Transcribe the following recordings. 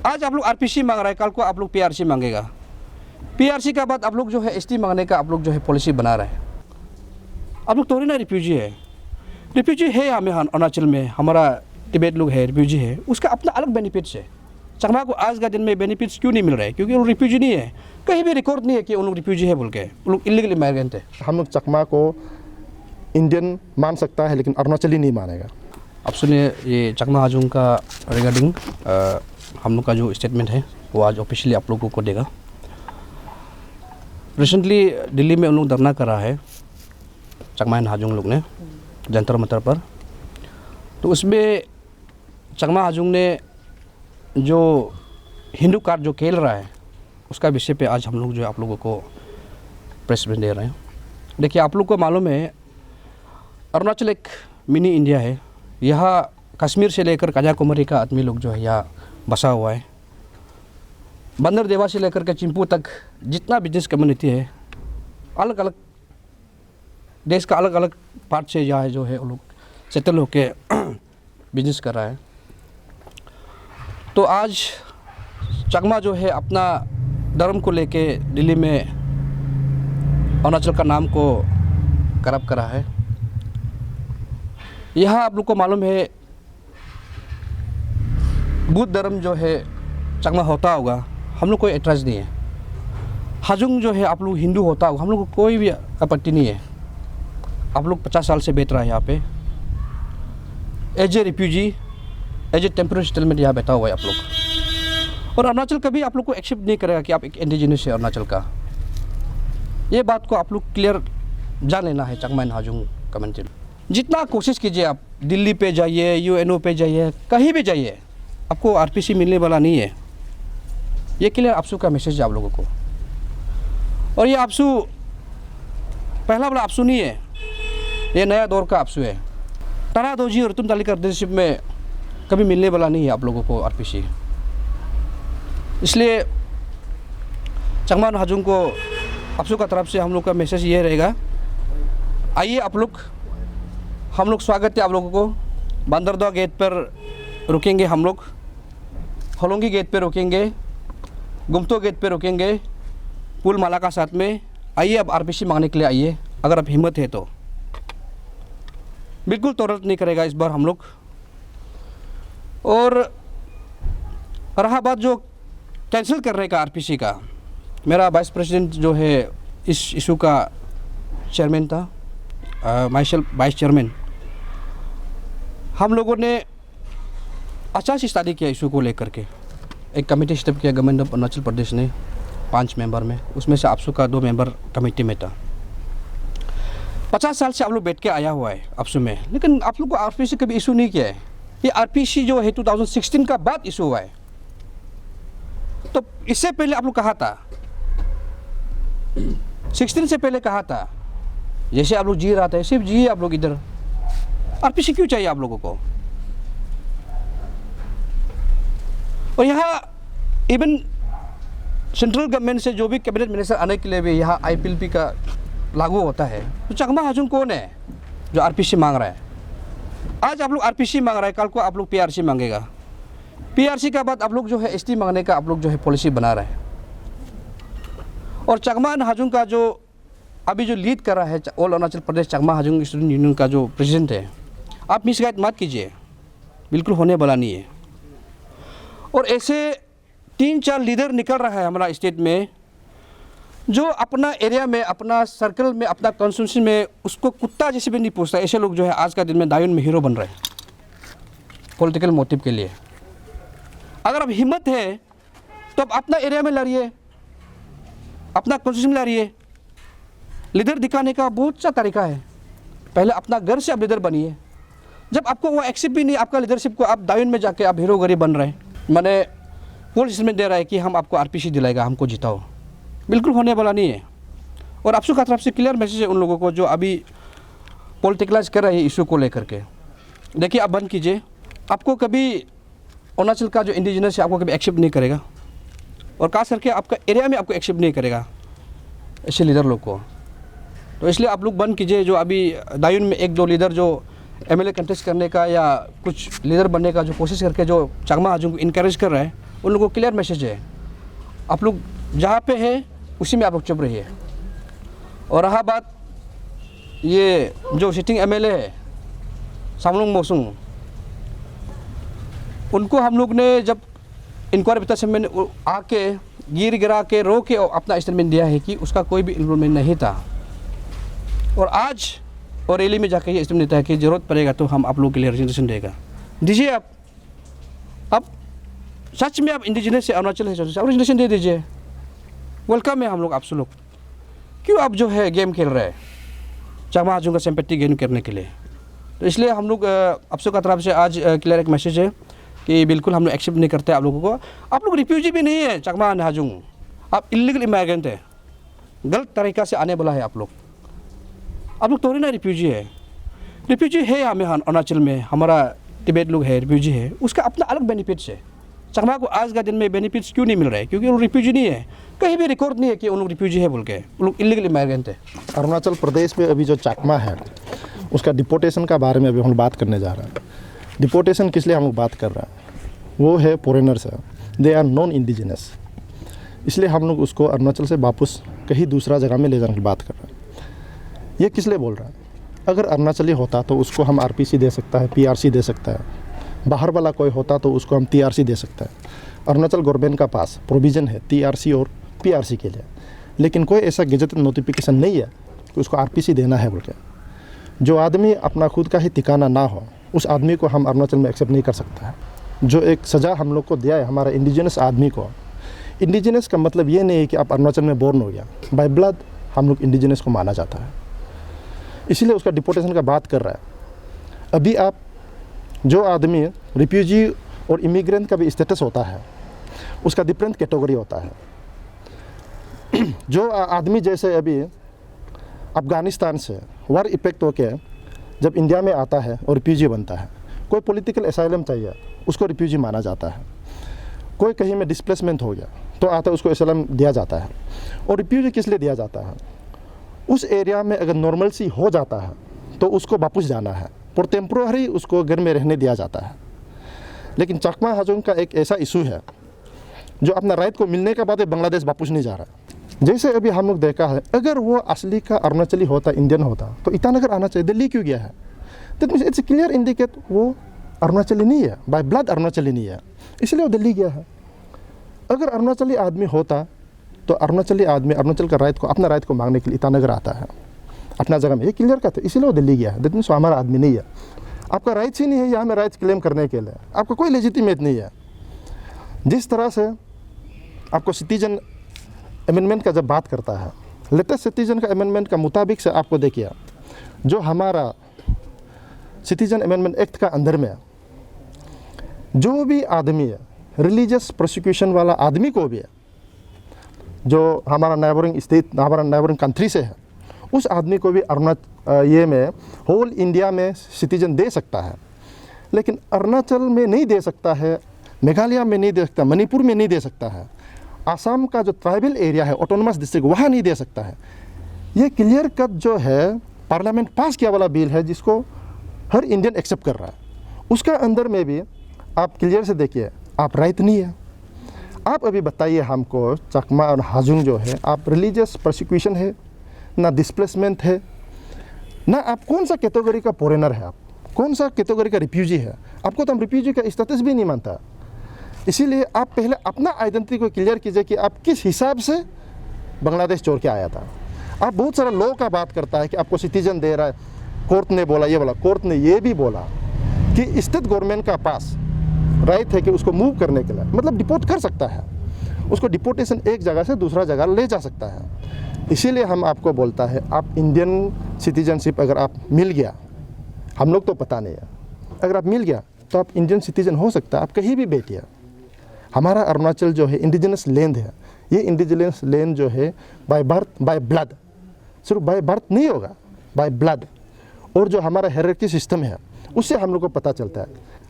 आज आप लोग आरपीसी मांग रहे हैं, कल को आप लोग पीआरसी मांगेगा। पीआरसी का बाद आप लोग जो है एसटी मांगने का आप लोग जो है पॉलिसी बना रहे हैं। आप लोग थोड़ी ना रिफ्यूजी है, रिफ्यूजी है हमें अरुणाचल में, हमारा तिब्बत लोग है रिफ्यूजी है, उसका अपना अलग बेनिफिट्स है। चकमा को आज का दिन में बेनिफिट्स क्यों नहीं मिल रहा है? क्योंकि वो रिफ्यूजी नहीं है, कहीं भी रिकॉर्ड नहीं है कि उन लोग रिफ्यूजी है बोल के, उन लोग इलीगल इमाइग्रेंट है। हम लोग चकमा को इंडियन मान सकता है लेकिन अरुणाचली नहीं मानेगा। आप सुनिए, ये चकमा हाजुंग का रिगार्डिंग हम लोग का जो स्टेटमेंट है वो आज ऑफिशियली आप लोगों को देगा। रिसेंटली दिल्ली में उन लोग धरना करा है चकमा एंड हाजुंग लोग ने जंतर मंतर पर, तो उसमें चकमा हाजुंग ने जो हिंदू कार्ड जो खेल रहा है उसका विषय पे आज हम लोग जो है आप लोगों को प्रेस में दे रहे हैं। देखिए, आप लोग को मालूम है अरुणाचल एक मिनी इंडिया है। यहाँ कश्मीर से लेकर कन्याकुमारी का आदमी लोग जो है यहाँ बसा हुआ है। बंदरदेवा से लेकर के चिंपू तक जितना बिजनेस कम्युनिटी है, अलग अलग देश का अलग अलग पार्ट से यहाँ जो है वो लोग सेटल होके बिजनेस कर रहा है। तो आज चकमा जो है अपना धर्म को लेके दिल्ली में अरुणाचल का नाम को करप्ट करा है। यहाँ आप लोग को मालूम है बुद्ध धर्म जो है चकमा होता होगा, हम लोग कोई एतराज़ नहीं है। हाजुंग जो है आप लोग हिंदू होता होगा, हम लोग को कोई भी आपत्ति नहीं है। आप लोग 50 साल से बैठ रहा है यहाँ पे as a refugee, as a temporary settlement यहाँ बैठा हुआ है आप लोग। और अरुणाचल कभी आप लोग को एक्सेप्ट नहीं करेगा कि आप एक इंडिजिनस है अरुणाचल का। ये बात को आप लोग क्लियर जान लेना है चकमा एंड हाजुंग कम्युनिटी। जितना कोशिश कीजिए, आप दिल्ली पे जाइए, यूएनओ पे जाइए, कहीं भी जाइए, आपको आरपीसी मिलने वाला नहीं है। ये क्लियर आपसू का मैसेज है आप लोगों को। और ये आपसू पहला वाला आपसू नहीं है, ये नया दौर का आपसू है। तारा दोजी और तुम तालिका लीडरशिप में कभी मिलने वाला नहीं है आप लोगों को आरपीसी। इसलिए चकमा एंड हाजुंग को आपसू का तरफ से हम लोग का मैसेज ये रहेगा, आइए आप लोग, हम लोग स्वागत है आप लोगों को। बंदरदवा गेट पर रुकेंगे हम लोग, होलोंगी गेट पे रुकेंगे, गुम्तो गेट पे रुकेंगे, पुल माला का साथ में। आइए अब आरपीसी मांगने के लिए आइए, अगर आप हिम्मत है तो। बिल्कुल तोड़त नहीं करेगा इस बार हम लोग। और रहा बात जो कैंसिल करने का आरपीसी का, मेरा वाइस प्रेसिडेंट जो है इस इशू का चेयरमैन था, माइसेल्फ वाइस चेयरमैन। हम लोगों ने 80 स्टडी किया इशू को लेकर के, एक कमेटी सेटअप किया गवर्नमेंट ऑफ अरुणाचल प्रदेश ने 5 मेंबर में, उसमें से आपसू का 2 मेंबर कमेटी में था। 50 साल से आप लोग बैठ के आया हुआ है आपसू में, लेकिन आप लोग को आरपीसी कभी इशू नहीं किया है। ये आरपीसी जो है 2016 का बाद इशू हुआ है। तो इससे पहले आप लोग कहा था, 16 से पहले कहा था, जैसे आप लोग जी रहा था सिर्फ जिए आप लोग इधर। आरपीसी क्यों चाहिए आप लोगों को? और यहाँ इवन सेंट्रल गवर्नमेंट से जो भी कैबिनेट मिनिस्टर आने के लिए भी यहाँ आईपीएलपी का लागू होता है। तो चकमा हाजुंग कौन है जो आरपीसी मांग रहा है? आज आप लोग आरपीसी मांग रहा है, कल को आप लोग पीआरसी मांगेगा। पीआरसी का बाद आप लोग जो है एसटी मांगने का आप लोग जो है पॉलिसी बना रहे हैं। और चकमा एंड हाजुंग का जो अभी जो लीड कर रहा है ऑल अरुणाचल प्रदेश चकमा हाजुंग स्टूडेंट यूनियन का जो प्रेसिडेंट है, आप मिसगाइड मत कीजिए, बिल्कुल होने वाला नहीं है। और ऐसे 3-4 लीडर निकल रहा है हमारा स्टेट में, जो अपना एरिया में, अपना सर्कल में, अपना कॉन्स्टिट्यूंसी में उसको कुत्ता जैसे भी नहीं पूछता। ऐसे लोग जो है आज का दिन में दायून में हीरो बन रहे हैं पॉलिटिकल मोटिव के लिए। अगर अब हिम्मत है तो आप अपना एरिया में लड़िए, अपना कॉन्स्टिट्यूंसी में लड़िए। लीडर दिखाने का बहुत सा तरीका है। पहले अपना घर से आप लीडर बनिए। जब आपको वो एक्सेप्ट भी नहीं आपका लीडरशिप को, आप दायून में जाके आप हीरो गरीब बन रहे हैं। मैंने पुलिस में दे रहा है कि हम आपको आरपीसी दिलाएगा, हमको जिताओ। बिल्कुल होने वाला नहीं है। और आपसू का तरफ से क्लियर मैसेज है उन लोगों को जो अभी पॉलिटिकलाइज कर रहे हैं इशू को लेकर के। देखिए, आप बंद कीजिए। आपको कभी अरुणाचल का जो इंडिजिनस है आपको कभी एक्सेप्ट नहीं करेगा, और खास करके आपका एरिया में आपको एक्सेप्ट नहीं करेगा ऐसे लीडर लोग को। तो इसलिए आप लोग बंद कीजिए। जो अभी दायून में 1-2 लीडर जो एमएलए कंटेस्ट करने का या कुछ लीडर बनने का जो कोशिश करके जो चकमा हाजुंग को इनकरेज कर रहा है, उन लोगों को क्लियर मैसेज है, आप लोग जहाँ पे है उसी में आप लोग चुप रहिए। और रहा बात ये जो सिटिंग एमएलए है सामलुंग मोसुंग, उनको हम लोग ने जब इंक्वायरी पिटाशन में आके गिर गिरा के रो के अपना स्टेटमेंट दिया है कि उसका कोई भी इन्वॉल्वमेंट नहीं था। और आज और रैली में जाकर ये स्टेटमेंट देता है कि ज़रूरत पड़ेगा तो हम आप लोगों के लिए रिजर्वेशन देगा। दीजिए आप, अब सच में आप इंडिजिनस से अरुणाचल है, आप रिजर्वेशन दे दीजिए, वेलकम है हम लोग आपसे लोग। क्यों आप जो है गेम खेल रहे हैं चाकमा हाजोंग का सिंपैथी गेन करने के लिए? तो इसलिए हम लोग आपसे का तरफ से आज क्लियर एक मैसेज है कि बिल्कुल हम लोग एक्सेप्ट नहीं करते आप लोगों को। आप लोग रिफ्यूजी भी नहीं है चाकमा हाजोंग, आप इलीगल इमिग्रेंट है, गलत तरीक़ा से आने वाला है आप लोग थोड़ी ना रिफ्यूजी है। रिफ्यूजी है हमें अरुणाचल में, हमारा तिब्बत लोग है रिफ्यूजी है, उसका अपना अलग बेनिफिट्स है। चकमा को आज का दिन में बेनिफिट्स क्यों नहीं मिल रहे हैं? क्योंकि वो रिफ्यूजी नहीं है, कहीं भी रिकॉर्ड नहीं है कि उन लोग रिफ्यूजी है बोल के, उन लोग इलीगल इमिग्रेंट है। अरुणाचल प्रदेश में अभी जो चकमा है उसका डिपोर्टेशन का बारे में अभी हम बात करने जा रहे हैं। डिपोर्टेशन किस लिए हम लोग बात कर रहे हैं? वो है फॉरेनर्स है, दे आर नॉन इंडिजिनस, इसलिए हम लोग उसको अरुणाचल से वापस कहीं दूसरा जगह में ले जाने की बात कर रहे हैं। ये किस लिए बोल रहा है? अगर अरुणाचली होता तो उसको हम आरपीसी दे सकता है, पीआरसी दे सकता है, बाहर वाला कोई होता तो उसको हम टीआरसी दे सकता है। अरुणाचल गवर्नमेंट का पास प्रोविज़न है टीआरसी और पीआरसी के लिए, लेकिन कोई ऐसा गेजेटेड नोटिफिकेशन नहीं है कि उसको आरपीसी देना है बोल के। जो आदमी अपना खुद का ही ठिकाना ना हो उस आदमी को हम अरुणाचल में एक्सेप्ट नहीं कर सकता है। जो एक सज़ा हम लोग को दिया है हमारा इंडिजिनस आदमी को, इंडिजिनस का मतलब ये नहीं है कि आप अरुणाचल में बोर्न हो गया, बाय ब्लड हम लोग इंडिजिनस को माना जाता है, इसीलिए उसका डिपोर्टेशन का बात कर रहा है। अभी आप जो आदमी रिफ्यूजी और इमिग्रेंट का भी स्टेटस होता है, उसका डिफरेंट कैटेगरी होता है। जो आदमी जैसे अभी अफ़गानिस्तान से वार इफेक्ट होके जब इंडिया में आता है और रिफ्यूजी बनता है, कोई पॉलिटिकल एसाइलम चाहिए उसको रिफ्यूजी माना जाता है। कोई कहीं में डिस्प्लेसमेंट हो गया तो आता है उसको एसाइलम दिया जाता है। और रिफ्यूजी किस लिए दिया जाता है? उस एरिया में अगर नॉर्मलसी हो जाता है तो उसको वापस जाना है, पर टेम्प्रोरी उसको घर में रहने दिया जाता है। लेकिन चकमा हाजोंग का एक ऐसा इशू है जो अपना राइट को मिलने के बाद बांग्लादेश वापस नहीं जा रहा। जैसे अभी हम लोग देखा है, अगर वो असली का अरुणाचली होता, इंडियन होता तो ईटानगर आना चाहिए, दिल्ली क्यों गया है? That means it's clear indicate वो अरुणाचली नहीं है, बाय ब्लड अरुणाचली नहीं है, इसलिए वो दिल्ली गया है। अगर अरुणाचली आदमी होता तो अरुणाचली आदमी अरुणाचल का राइट को, अपना राइट को मांगने के लिए ईटानगर आता है अपना जगह में, ये क्लियर करते, इसीलिए वो दिल्ली गया है। दैट मीन्स वो हमारा आदमी नहीं है। आपका राइट्स ही नहीं है यहाँ में राइट्स क्लेम करने के लिए, आपका कोई लेजिटिमेट नहीं है। जिस तरह से आपको सिटीजन अमेंडमेंट का जब बात करता है, लेटेस्ट सिटीजन का अमेंडमेंट का मुताबिक से आपको देखिए, जो हमारा सिटीजन अमेंडमेंट एक्ट का अंदर में जो भी आदमी है, रिलीजियस प्रोसिक्यूशन वाला आदमी को भी है, जो हमारा नेबरिंग स्टेट, हमारा नेबरिंग कंट्री से है, उस आदमी को भी ये में होल इंडिया में सिटीजन दे सकता है। लेकिन अरुणाचल में नहीं दे सकता है, मेघालय में नहीं दे सकता, मणिपुर में नहीं दे सकता है, आसाम का जो ट्राइबल एरिया है ऑटोनोमस डिस्ट्रिक्ट वहाँ नहीं दे सकता है। ये क्लियर कट जो है पार्लियामेंट पास किया वाला बिल है जिसको हर इंडियन एक्सेप्ट कर रहा है। उसका अंदर में भी आप क्लियर से देखिए, आप राइट नहीं है। आप अभी बताइए हमको, चकमा और हाजोंग जो है, आप रिलीजियस प्रोसिक्यूशन है ना, डिस्प्लेसमेंट है ना, आप कौन सा कैटेगरी का फॉरेनर है, आप कौन सा कैटेगरी का रिफ्यूजी है? आपको तो हम रिफ्यूजी का स्टेटस भी नहीं मानता। इसीलिए आप पहले अपना आइडेंटिटी को क्लियर कीजिए कि आप किस हिसाब से बांग्लादेश छोड़ के आया था। आप बहुत सारा लॉ का बात करता है कि आपको सिटीजन दे रहा है, कोर्ट ने बोला, ये बोला, कोर्ट ने ये भी बोला कि स्टेट गवर्नमेंट का पास राइट है कि उसको मूव करने के लिए, मतलब डिपोर्ट कर सकता है, उसको डिपोर्टेशन एक जगह से दूसरा जगह ले जा सकता है। इसीलिए हम आपको बोलता है, आप इंडियन सिटीजनशिप अगर आप मिल गया, हम लोग तो पता नहीं है, अगर आप मिल गया तो आप इंडियन सिटीजन हो सकता है, आप कहीं भी बैठिए। हमारा अरुणाचल जो है इंडिजिनस लैंड है, ये इंडिजिनस लैंड जो है बाय बर्थ, बाय ब्लड, सिर्फ बाय बर्थ नहीं होगा, बाय ब्लड। और जो हमारा हायरार्की सिस्टम है उससे हम लोग को पता चलता है।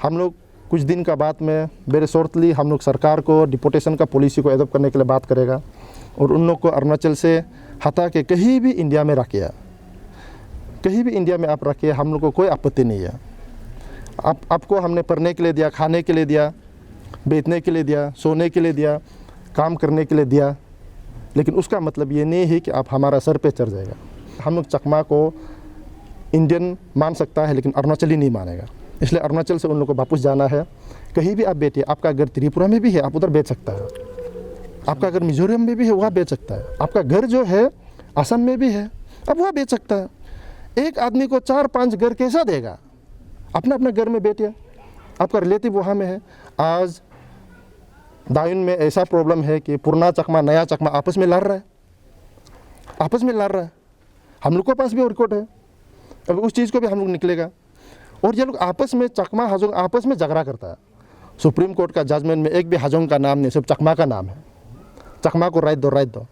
हम लोग कुछ दिन का बाद में वेरी शॉर्टली हम लोग सरकार को डिपोर्टेशन का पॉलिसी को एडॉप्ट करने के लिए बात करेगा और उन लोग को अरुणाचल से हटा के कहीं भी इंडिया में रखिए, कहीं भी इंडिया में आप रखिए, हम लोग को कोई आपत्ति नहीं है। आपको हमने पढ़ने के लिए दिया, खाने के लिए दिया, बेचने के लिए दिया, सोने के लिए दिया, काम करने के लिए दिया, लेकिन उसका मतलब ये नहीं है कि आप हमारा सर पे चढ़ जाएगा। हम लोग चकमा को इंडियन मान सकता है लेकिन अरुणाचली नहीं मानेगा, इसलिए अरुणाचल से उन लोगों को वापस जाना है। कहीं भी आप बैठिए, आपका घर त्रिपुरा में भी है, आप उधर बेच सकता है, आपका घर मिजोरम में भी है, वहाँ बेच सकता है, आपका घर जो है असम में भी है, अब वहाँ बेच सकता है। एक आदमी को 4-5 घर कैसा देगा? अपना अपना घर में बैठिए, आपका रिलेटिव वहाँ में है। आज दायुन में ऐसा प्रॉब्लम है कि पुराना चकमा नया चकमा आपस में लड़ रहा है, आपस में लड़ रहा है। हम लोग के पास भी रिकॉर्ड है, अब उस चीज़ को भी हम लोग निकलेगा। और ये लोग आपस में चकमा हाजोंग आपस में झगड़ा करता है। सुप्रीम कोर्ट का जजमेंट में एक भी हाजोंग का नाम नहीं, सिर्फ चकमा का नाम है। चकमा को राइट दो, राइट दो।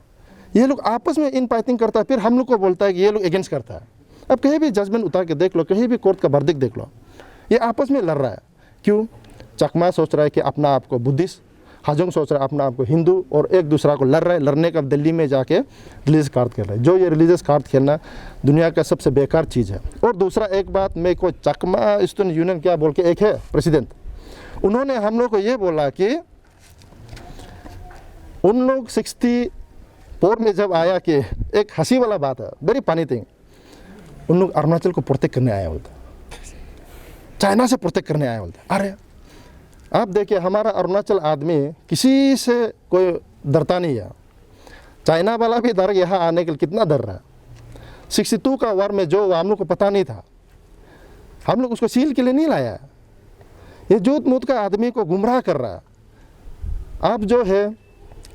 ये लोग आपस में इन फाइटिंग करता है, फिर हम लोग को बोलता है कि ये लोग अगेंस्ट करता है। अब कहीं भी जजमेंट उतार के देख लो, कहीं भी कोर्ट का वर्डिक्ट देख लो, ये आपस में लड़ रहा है। क्यों? चकमा सोच रहा है कि अपना आप को बुद्धिस्ट, हाजोंग सोच रहा है अपना आप को हिंदू, और एक दूसरा को लड़ रहा है। लड़ने का दिल्ली में जाके रिलीजियस कार्ड खेल रहा है। जो ये रिलीजियस कार्ड खेलना दुनिया का सबसे बेकार चीज़ है। और दूसरा एक बात, मैं कोई चकमा स्टूडेंट यूनियन क्या बोल के एक है प्रेसिडेंट, उन्होंने हम लोग को ये बोला कि उन लोग 64 में जब आया कि एक हंसी वाला बात है, वेरी फनी थिंग, उन लोग अरुणाचल को प्रोटेक्ट करने आए बोलते, चाइना से प्रोटेक्ट करने आए बोलते। अरे आप देखिए, हमारा अरुणाचल आदमी किसी से कोई डरता नहीं है। चाइना वाला भी डर यहाँ आने के लिए कितना डर रहा है। 62 का वार में जो हम लोग को पता नहीं था, हम लोग उसको सील के लिए नहीं लाया। ये झूठ मूठ का आदमी को गुमराह कर रहा है। आप जो है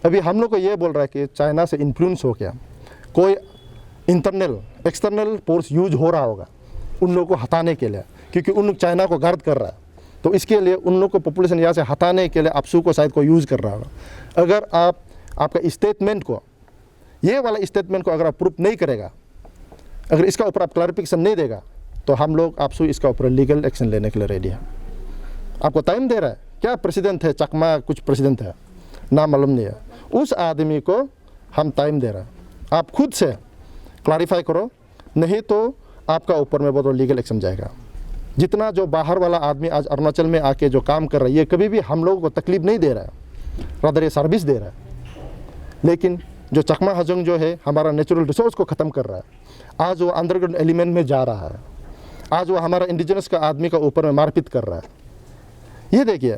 अभी हम लोग को ये बोल रहा है कि चाइना से इन्फ्लुएंस हो गया, कोई इंटरनल एक्सटर्नल फोर्स यूज हो रहा होगा उन लोगों को हटाने के लिए, क्योंकि उन लोग चाइना को गार्ड कर रहा है। तो इसके लिए उन लोग को पॉपुलेशन यहाँ से हटाने के लिए आपसू को शायद को यूज़ कर रहा होगा। अगर आप आपका स्टेटमेंट को, ये वाला स्टेटमेंट को अगर आप प्रूफ नहीं करेगा, अगर इसका ऊपर आप क्लैरिफिकेशन नहीं देगा, तो हम लोग आपसू इसका ऊपर लीगल एक्शन लेने के लिए रेडी है। आपको टाइम दे रहा है क्या? प्रेसिडेंट है चकमा, कुछ प्रेसिडेंट है नाम मालूम नहीं है, उस आदमी को हम टाइम दे रहा है। आप खुद से क्लैरिफाई करो, नहीं तो आपका ऊपर में बहुत लीगल एक्शन जाएगा। जितना जो बाहर वाला आदमी आज अरुणाचल में आके जो काम कर रहा है, ये कभी भी हम लोगों को तकलीफ नहीं दे रहा है, रादर ये सर्विस दे रहा है। लेकिन जो चकमा हाजोंग जो है हमारा नेचुरल रिसोर्स को ख़त्म कर रहा है, आज वो अंडरग्राउंड एलिमेंट में जा रहा है, आज वो हमारा इंडिजिनस का आदमी का ऊपर में मारपीट कर रहा है। ये देखिए,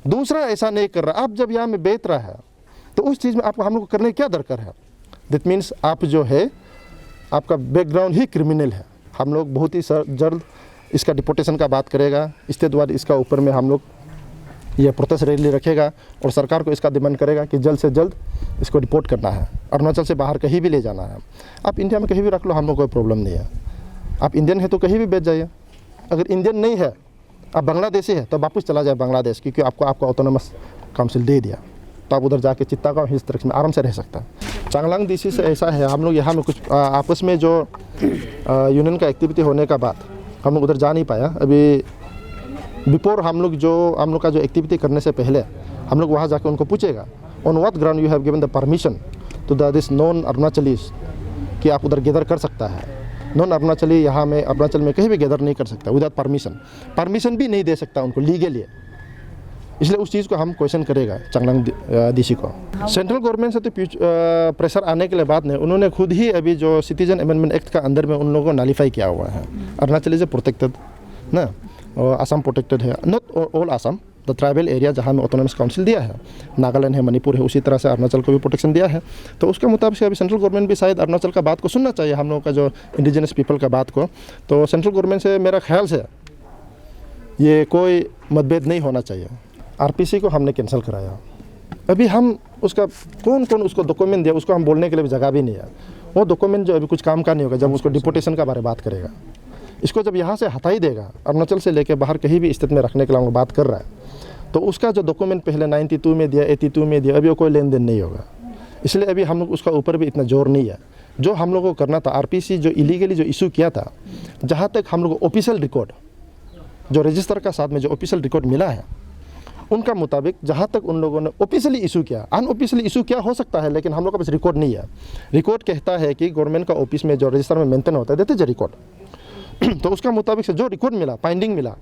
दूसरा ऐसा नहीं कर रहा। आप जब यहाँ में बेच रहा है तो उस चीज़ में आपको हम लोग को करने क्या दरकार है? दैट मीन्स आप जो है आपका बैकग्राउंड ही क्रिमिनल है। हम लोग बहुत ही जल्द इसका डिपोटेशन का बात करेगा, स्टेट वाइड इसका ऊपर में हम लोग ये प्रोटेस्ट रैली रखेगा और सरकार को इसका डिमांड करेगा कि जल्द से जल्द इसको डिपोर्ट करना है, अरुणाचल से बाहर कहीं भी ले जाना है। आप इंडिया में कहीं भी रख लो, हम लोग कोई प्रॉब्लम नहीं है। आप इंडियन है तो कहीं भी बेच जाइए, अगर इंडियन नहीं है, आप बांग्लादेशी है तो वापस चला जाए बांग्लादेश, क्योंकि आपको आपका ऑटोनोमस काउंसिल दे दिया, तो आप उधर जाके चित्तागांव हिल तरह में आराम से रह सकता है। चांगलांग डीसी से ऐसा है, हम लोग यहाँ में कुछ आपस में जो यूनियन का एक्टिविटी होने का बाद हम लोग उधर जा नहीं पाया। अभी बिफोर हम लोग का जो एक्टिविटी करने से पहले हम लोग वहाँ जाके उनको पूछेगा on what ground you have given the permission to this non Arunachalese कि आप उधर गैदर कर सकता है। नॉन अरुणाचली यहाँ में अरुणाचल में कहीं भी गैदर नहीं कर सकता विदाउट परमिशन भी नहीं दे सकता उनको लीगली, इसलिए उस चीज़ को हम क्वेश्चन करेगा चांगलांग डीसी को। सेंट्रल गवर्नमेंट से तो प्रेशर आने के लिए बात नहीं, उन्होंने खुद ही अभी जो सिटीजन अमेंडमेंट एक्ट का अंदर में उन लोगों को नॉलिफाई किया हुआ है। अरुणाचल इज प्रोटेक्टेड ना, और असम प्रोटेक्टेड है, not all Assam, the tribal area जहाँ में ऑटोनॉमस काउंसिल दिया है, नागालैंड है, मणिपुर है, उसी तरह से अरुणाचल को भी प्रोटेक्शन दिया है। तो उसके मुताबिक अभी सेंट्रल गवर्नमेंट भी शायद अरुणाचल का बात को सुनना चाहिए, हम लोगों का जो इंडिजिनस पीपल का बात को। तो सेंट्रल गवर्नमेंट से मेरा ख्याल से ये कोई मतभेद नहीं होना चाहिए। आरपीसी को हमने कैंसिल कराया, अभी हम उसका कौन उसको डॉक्यूमेंट दिया उसको हम बोलने के लिए भी जगह भी नहीं है। वो डॉक्यूमेंट जो अभी कुछ काम का नहीं होगा, जब उसको डिपोटेशन का बारे में बात करेगा, इसको जब यहाँ से हटा ही देगा, अरुणाचल से लेकर बाहर कहीं भी स्थिति में रखने के लिए हम बात कर रहा है, तो उसका जो डॉक्यूमेंट पहले 92 में दिया, 82 में दिया, अभी वो कोई लेन देन नहीं होगा। इसलिए अभी हम लोग उसका ऊपर भी इतना जोर नहीं है। जो हम लोगों को करना था, आरपीसी जो इलीगली जो इशू किया था, जहाँ तक हम लोग को ऑफिशियल रिकॉर्ड जो रजिस्टर का साथ में जो ऑफिशियल रिकॉर्ड मिला है, उनका मुताबिक जहाँ तक उन लोगों ने ऑफिशियली इशू किया, अनऑफिशियली इशू किया हो सकता है, लेकिन हम लोग का बस रिकॉर्ड नहीं है। रिकॉर्ड कहता है कि गवर्नमेंट का ऑफिस में जो रजिस्टर में मेंटेन होता है, देते जो रिकॉर्ड तो उसका मुताबिक से जो रिकॉर्ड मिला, फाइंडिंग मिला,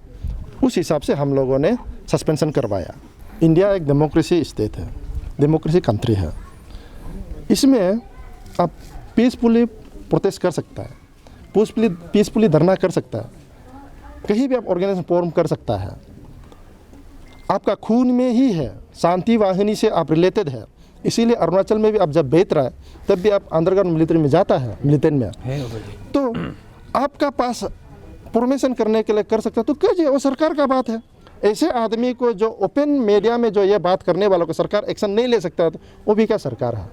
उस हिसाब से हम लोगों ने सस्पेंशन करवाया। इंडिया एक डेमोक्रेसी स्टेट है, डेमोक्रेसी कंट्री है। इसमें आप पीसफुली प्रोटेस्ट कर सकता है, पीसफुली धरना कर सकता है, कहीं भी आप ऑर्गेनाइजेशन फॉर्म कर सकता है। आपका खून में ही है, शांति वाहिनी से आप रिलेटेड है। इसीलिए अरुणाचल में भी आप जब बेहतर है तब भी आप अंडरग्राउंड मिलिट्री में जाता है, मिलिटेंट में, तो आपका पास परमिशन करने के लिए कर सकता है तो कीजिए, वो सरकार का बात है। ऐसे आदमी को जो ओपन मीडिया में जो ये बात करने वालों को सरकार एक्शन नहीं ले सकता तो वो भी क्या सरकार है?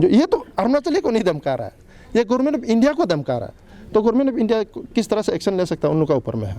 जो ये तो अरुणाचली को नहीं धमका रहा है, ये गवर्नमेंट ऑफ इंडिया को धमका रहा है। तो गवर्नमेंट ऑफ इंडिया किस तरह से एक्शन ले सकता है उन लोगों का ऊपर में है।